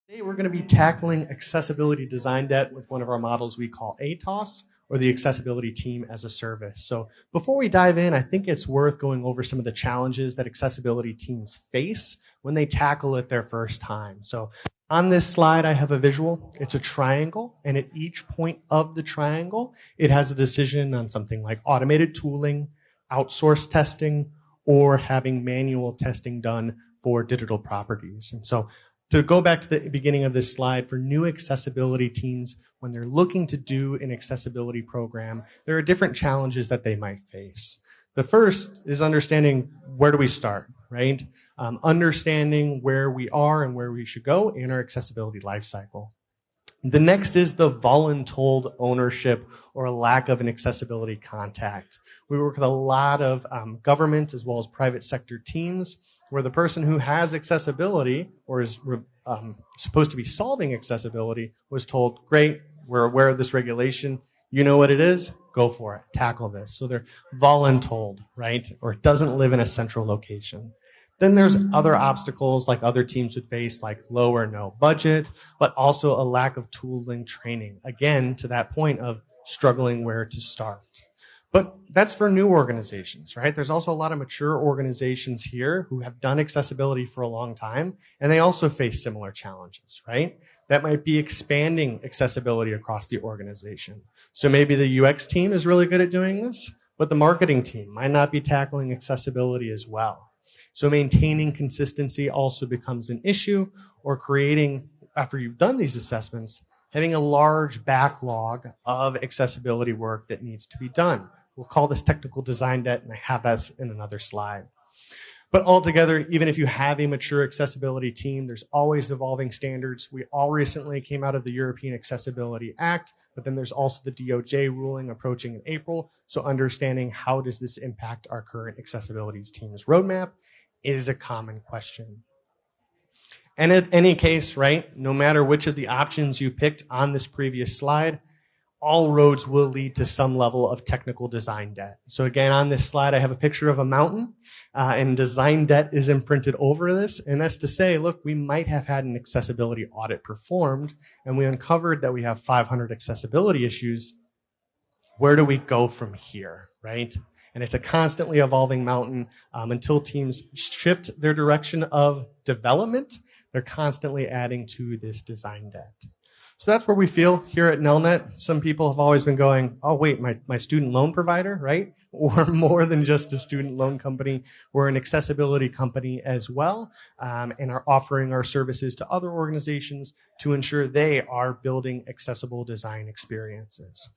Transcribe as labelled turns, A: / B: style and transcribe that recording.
A: Today we're going to be tackling accessibility design debt with one of our models we call ATOS, or the Accessibility Team as a Service. So before we dive in, I think it's worth going over some of the challenges that accessibility teams face when they tackle it their first time. So on this slide, I have a visual. It's a triangle, and at each point of the triangle, it has a decision on something like automated tooling, outsourced testing, or having manual testing done for digital properties. And so to go back to the beginning of this slide, for new accessibility teams, when they're looking to do an accessibility program, there are different challenges that they might face. The first is understanding where do we start, right? Understanding where we are and where we should go in our accessibility lifecycle. The next is the voluntold ownership or lack of an accessibility contact. We work with a lot of government as well as private sector teams where the person who has accessibility or is supposed to be solving accessibility was told, great, we're aware of this regulation, you know what it is, go for it, tackle this. So they're voluntold, right? Or it doesn't live in a central location. Then there's other obstacles like other teams would face, like low or no budget, but also a lack of tooling training. Again, to that point of struggling where to start. But that's for new organizations, right? There's also a lot of mature organizations here who have done accessibility for a long time, and they also face similar challenges, right? That might be expanding accessibility across the organization. So maybe the UX team is really good at doing this, but the marketing team might not be tackling accessibility as well. So maintaining consistency also becomes an issue, or creating, after you've done these assessments, having a large backlog of accessibility work that needs to be done. We'll call this technical design debt, and I have that in another slide. But altogether, even if you have a mature accessibility team, there's always evolving standards. We all recently came out of the European Accessibility Act, but then there's also the DOJ ruling approaching in April. So understanding how does this impact our current accessibility team's roadmap is a common question. And in any case, right, no matter which of the options you picked on this previous slide, all roads will lead to some level of technical design debt. So again, on this slide, I have a picture of a mountain, and design debt is imprinted over this. And that's to say, look, we might have had an accessibility audit performed, and we uncovered that we have 500 accessibility issues. Where do we go from here, right? And it's a constantly evolving mountain until teams shift their direction of development. They're constantly adding to this design debt. So that's where we feel here at Nelnet. Some people have always been going, oh, wait, my student loan provider, right? We're more than just a student loan company. We're an accessibility company as well, and are offering our services to other organizations to ensure they are building accessible design experiences.